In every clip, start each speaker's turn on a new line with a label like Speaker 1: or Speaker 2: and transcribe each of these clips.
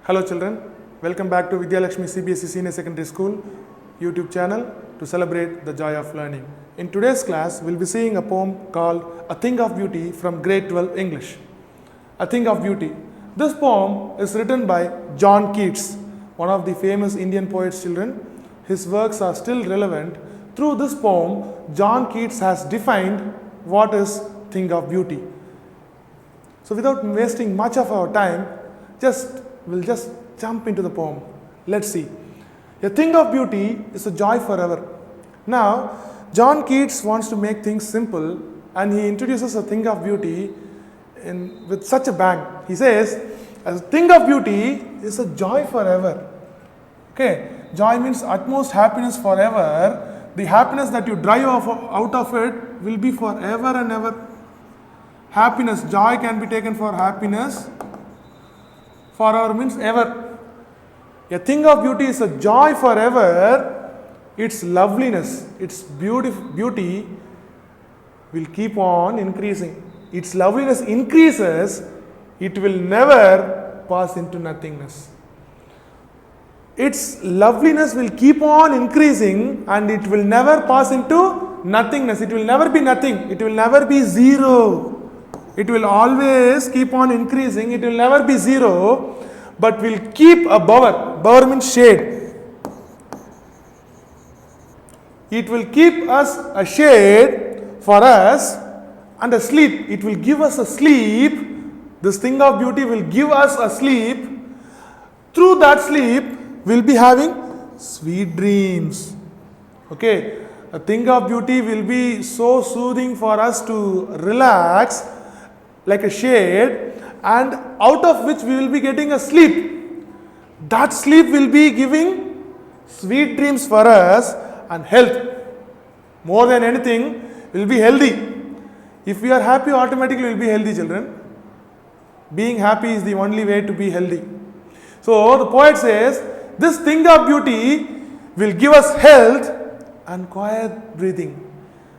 Speaker 1: Hello children, welcome back to Vidhyalakshmi CBSE Senior Secondary School YouTube channel to celebrate the joy of learning. In today's class, we'll be seeing a poem called A Thing of Beauty from Grade 12 English. A Thing of Beauty. This poem is written by John Keats, one of the famous Indian poets, children. His works are still relevant. Through this poem, John Keats has defined what is thing of beauty. So without wasting much of our time, we'll just jump into the poem. Let's see. A thing of beauty is a joy forever. Now, John Keats wants to make things simple and he introduces a thing of beauty with such a bang. He says, a thing of beauty is a joy forever. Okay, joy means utmost happiness forever. The happiness that you drive out of it will be forever and ever. Happiness, joy can be taken for happiness. Forever means ever. A thing of beauty is a joy forever. Its loveliness, its beauty will keep on increasing. Its loveliness increases, it will never pass into nothingness. Its loveliness will keep on increasing and it will never pass into nothingness. It will never be nothing. It will never be zero. It will always keep on increasing. It will never be zero, but will keep a bower. Bower means shade. It will keep us a shade for us and a sleep. It will give us a sleep. This thing of beauty will give us a sleep. Through that sleep, we'll be having sweet dreams. Okay, a thing of beauty will be so soothing for us to relax like a shade, and out of which we will be getting a sleep. That sleep will be giving sweet dreams for us and health. More than anything, we will be healthy. If we are happy, automatically we will be healthy, children. Being happy is the only way to be healthy. So the poet says, this thing of beauty will give us health and quiet breathing.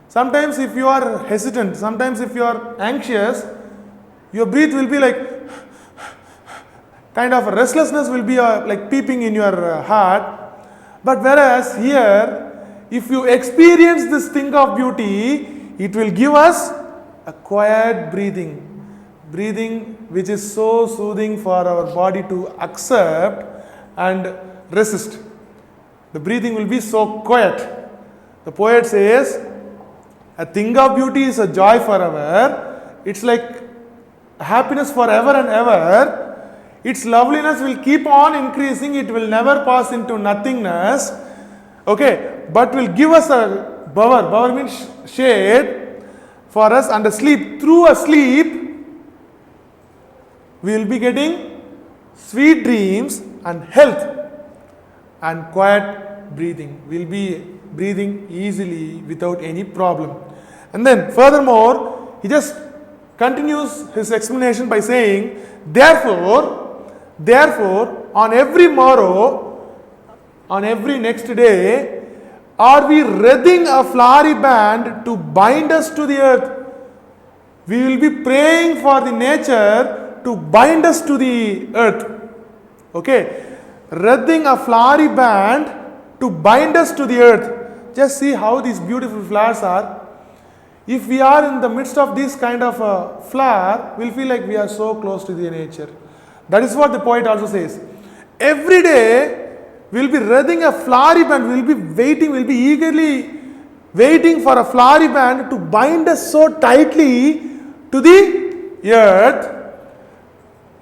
Speaker 1: Sometimes if you are hesitant, sometimes if you are anxious, your breath will be like, kind of restlessness will be like peeping in your heart. But whereas here, if you experience this thing of beauty, it will give us a quiet breathing. Breathing which is so soothing for our body to accept and resist. The breathing will be so quiet. The poet says, a thing of beauty is a joy forever. It's like happiness forever and ever. Its loveliness will keep on increasing. It will never pass into nothingness. Okay, but will give us a bower. Bower means shade for us and a sleep. Through a sleep, we will be getting sweet dreams and health and quiet breathing. We will be breathing easily without any problem. And then furthermore, he just continues his explanation by saying, therefore, on every morrow, on every next day, are we wreathing a flowery band to bind us to the earth. We will be praying for the nature to bind us to the earth. Okay, wreathing a flowery band to bind us to the earth. Just see how these beautiful flowers are. If we are in the midst of this kind of a flower, we'll feel like we are so close to the nature. That is what the poet also says. Every day, we'll be wreathing a flowery band. We'll be eagerly waiting for a flowery band to bind us so tightly to the earth.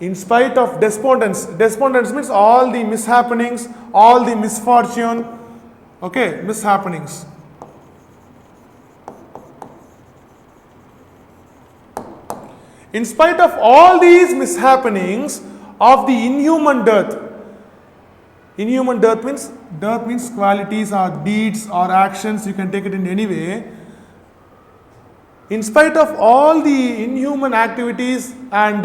Speaker 1: In spite of despondence. Despondence means all the mishappenings, all the misfortune. Okay, mishappenings. In spite of all these mishappenings of the inhuman death. Inhuman death means qualities or deeds or actions. You can take it in any way. In spite of all the inhuman activities and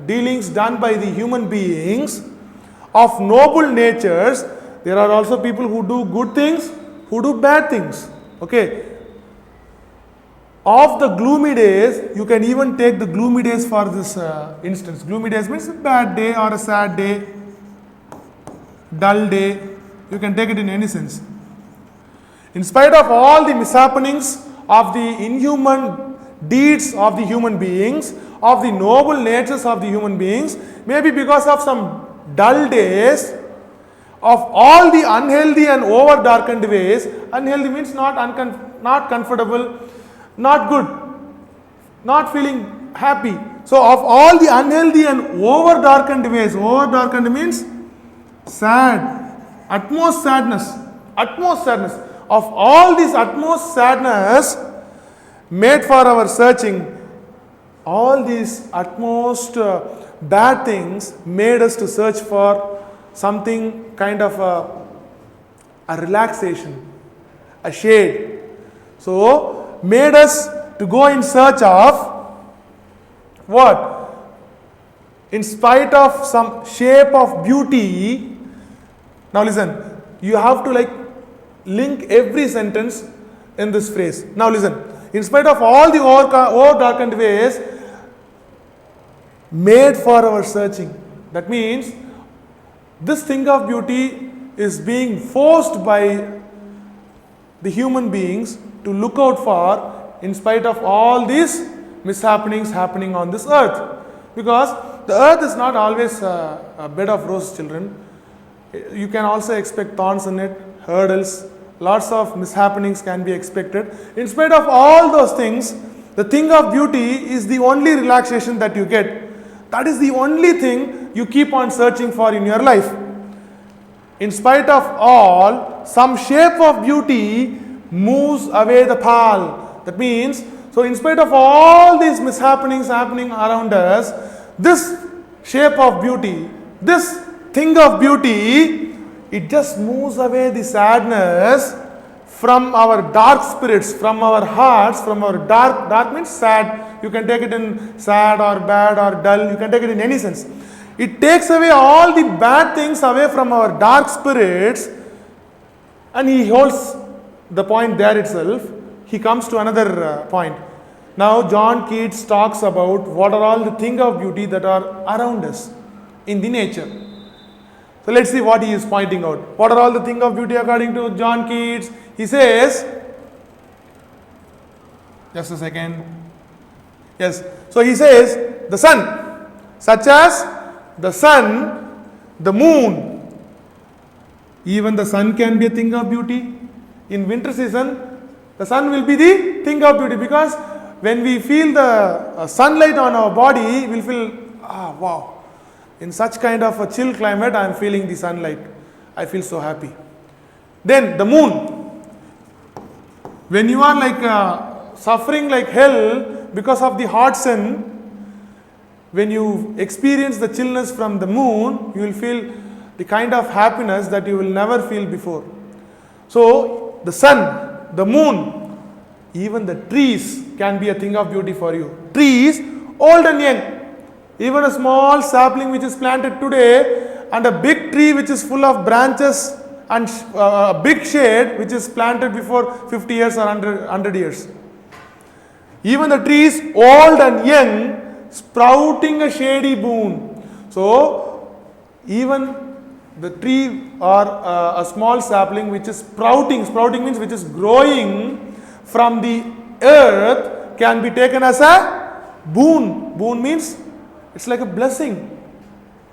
Speaker 1: dealings done by the human beings of noble natures, there are also people who do good things, who do bad things. Okay. Of the gloomy days, you can even take the gloomy days for this instance. Gloomy days means a bad day or a sad day. dull day. You can take it in any sense. In spite of all the mishappenings of the inhuman deeds of the human beings, of the noble natures of the human beings, maybe because of some dull days, of all the unhealthy and over darkened ways. Unhealthy means not comfortable, not good, not feeling happy. So of all the unhealthy and over darkened ways, over darkened means sad, utmost sadness, utmost sadness. Of all this utmost sadness made for our searching, all these utmost bad things made us to search for something kind of a relaxation, a shade. So made us to go in search of what? In spite of some shape of beauty. Now listen, you have to link every sentence in this phrase. Now listen, in spite of all the over darkened ways made for our searching. That means this thing of beauty is being forced by the human beings to look out for in spite of all these mishappenings happening on this earth. Because the earth is not always a bed of roses, children. You can also expect thorns in it, hurdles, lots of mishappenings can be expected. In spite of all those things, the thing of beauty is the only relaxation that you get. That is the only thing you keep on searching for in your life. In spite of all, some shape of beauty moves away the pall. That means, so in spite of all these mishappenings happening around us, this shape of beauty, this thing of beauty, it just moves away the sadness from our dark spirits, from our hearts, from our dark means sad. You can take it in sad or bad or dull, you can take it in any sense. It takes away all the bad things away from our dark spirits, and he holds the point there itself. He comes to another point. Now John Keats talks about what are all the things of beauty that are around us in the nature. So let's see what he is pointing out. What are all the things of beauty according to John Keats? He says, just a second. Yes. So he says, the sun, such as the sun, the moon. Even the sun can be a thing of beauty. In winter season, the sun will be the thing of beauty, because when we feel the sunlight on our body, we'll feel, wow. In such kind of a chill climate, I am feeling the sunlight. I feel so happy. Then the moon. When you are suffering like hell because of the hot sun, when you experience the chillness from the moon, you will feel the kind of happiness that you will never feel before. So the sun, the moon, even the trees can be a thing of beauty for you. Trees, old and young. Even a small sapling which is planted today and a big tree which is full of branches and a big shade which is planted before 50 years or 100 years. Even the trees old and young sprouting a shady boon. So even the tree or a small sapling which is sprouting means which is growing from the earth can be taken as a boon. Boon means it's like a blessing.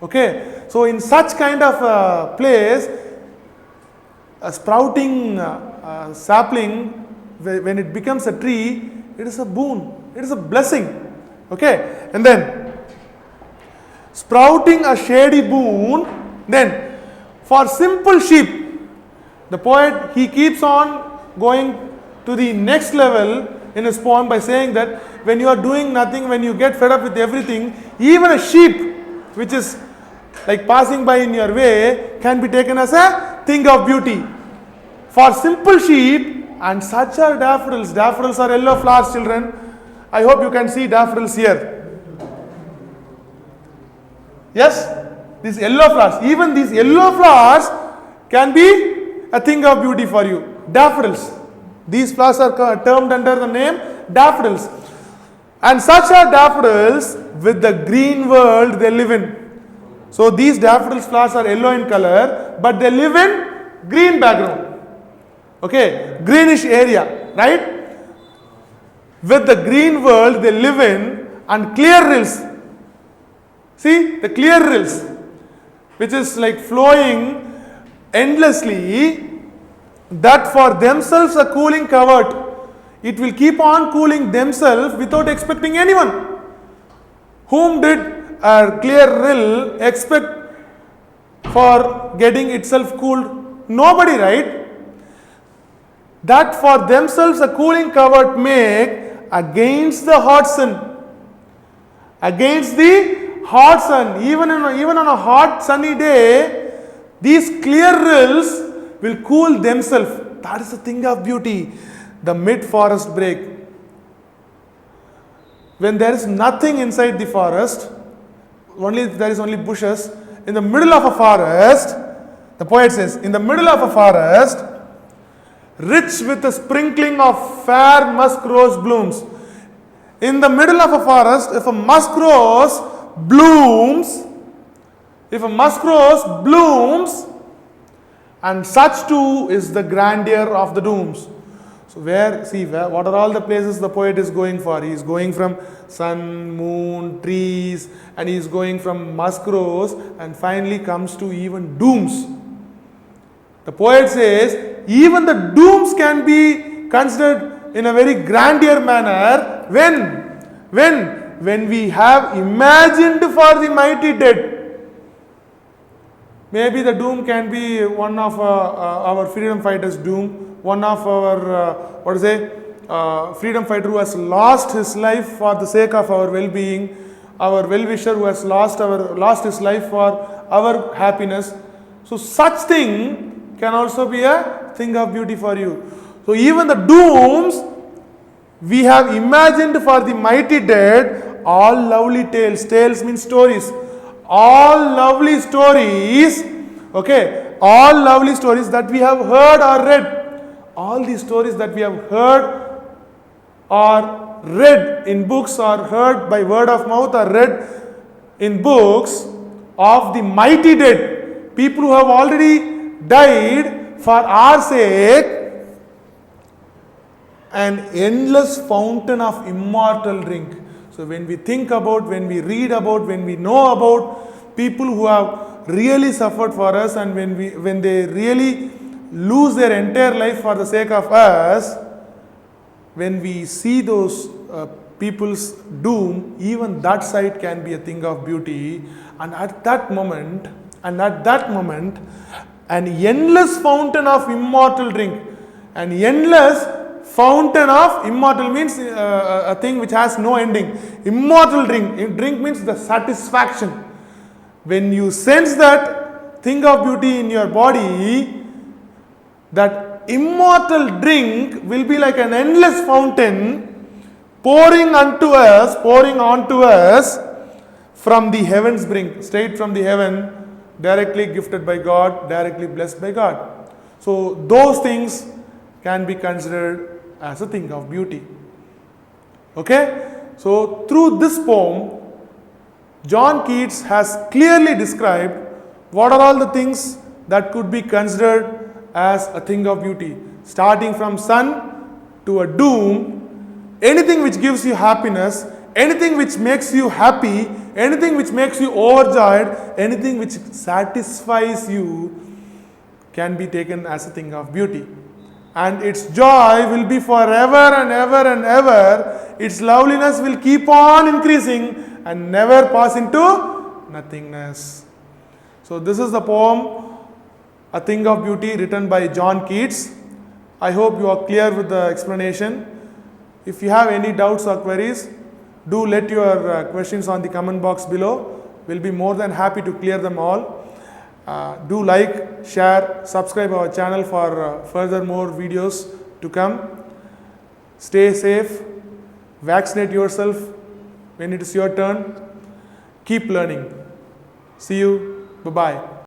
Speaker 1: Okay. So in such kind of a place, a sprouting sapling, when it becomes a tree, it is a boon. It is a blessing. Okay. And then sprouting a shady boon. Then for simple sheep, the poet, he keeps on going to the next level in his poem by saying that when you are doing nothing, when you get fed up with everything, even a sheep which is like passing by in your way can be taken as a thing of beauty. For simple sheep, and such are daffodils. Daffodils are yellow flowers, children. I hope you can see daffodils here. Yes? These yellow flowers. Even these yellow flowers can be a thing of beauty for you. Daffodils. These flowers are termed under the name daffodils. And such are daffodils with the green world they live in. So these daffodils flowers are yellow in color, but they live in green background. Okay, greenish area, right? With the green world they live in, and clear rills. See the clear rills, which is like flowing endlessly, that for themselves a cooling covert. It will keep on cooling themselves without expecting anyone. Whom did a clear rill expect for getting itself cooled? Nobody, right? That for themselves a cooling covert make against the hot sun. Against the hot sun. Even on a hot sunny day, these clear rills will cool themselves. That is the thing of beauty. The mid-forest break. When there is nothing inside the forest, there is only bushes. In the middle of a forest, the poet says, in the middle of a forest, rich with a sprinkling of fair musk rose blooms. In the middle of a forest, if a musk rose blooms, and such too is the grandeur of the dooms. So what are all the places the poet is going for? He is going from sun, moon, trees, and he is going from musk rose, and finally comes to even dooms. The poet says even the dooms can be considered in a very grandeur manner when we have imagined for the mighty dead. Maybe the doom can be one of our freedom fighters' doom, one of our freedom fighter who has lost his life for the sake of our well-being, our well-wisher who has lost his life for our happiness. So such thing can also be a thing of beauty for you. So even the dooms we have imagined for the mighty dead, all lovely tales. Tales means stories. All lovely stories, all lovely stories that we have heard or read. All these stories that we have heard or read in books, or heard by word of mouth, or read in books of the mighty dead, people who have already died for our sake, an endless fountain of immortal drink. So when we think about, when we read about, when we know about people who have really suffered for us, and when they really lose their entire life for the sake of us, when we see those people's doom, even that sight can be a thing of beauty. And at that moment, an endless fountain of immortal drink. An endless fountain of immortal means a thing which has no ending. Immortal drink means the satisfaction. When you sense that thing of beauty in your body, that immortal drink will be like an endless fountain pouring onto us from the heaven's brink, straight from the heaven, directly gifted by God, directly blessed by God. So those things can be considered as a thing of beauty. Okay? So through this poem, John Keats has clearly described what are all the things that could be considered as a thing of beauty. Starting from sun to a doom, anything which gives you happiness, anything which makes you happy, anything which makes you overjoyed, anything which satisfies you can be taken as a thing of beauty. And its joy will be forever and ever and ever. Its loveliness will keep on increasing and never pass into nothingness. So this is the poem, A Thing of Beauty, written by John Keats. I hope you are clear with the explanation. If you have any doubts or queries, do let your questions on the comment box below. We'll be more than happy to clear them all. Do like, share, subscribe our channel for further more videos to come. Stay safe, vaccinate yourself when it is your turn. Keep learning. See you. Bye-bye.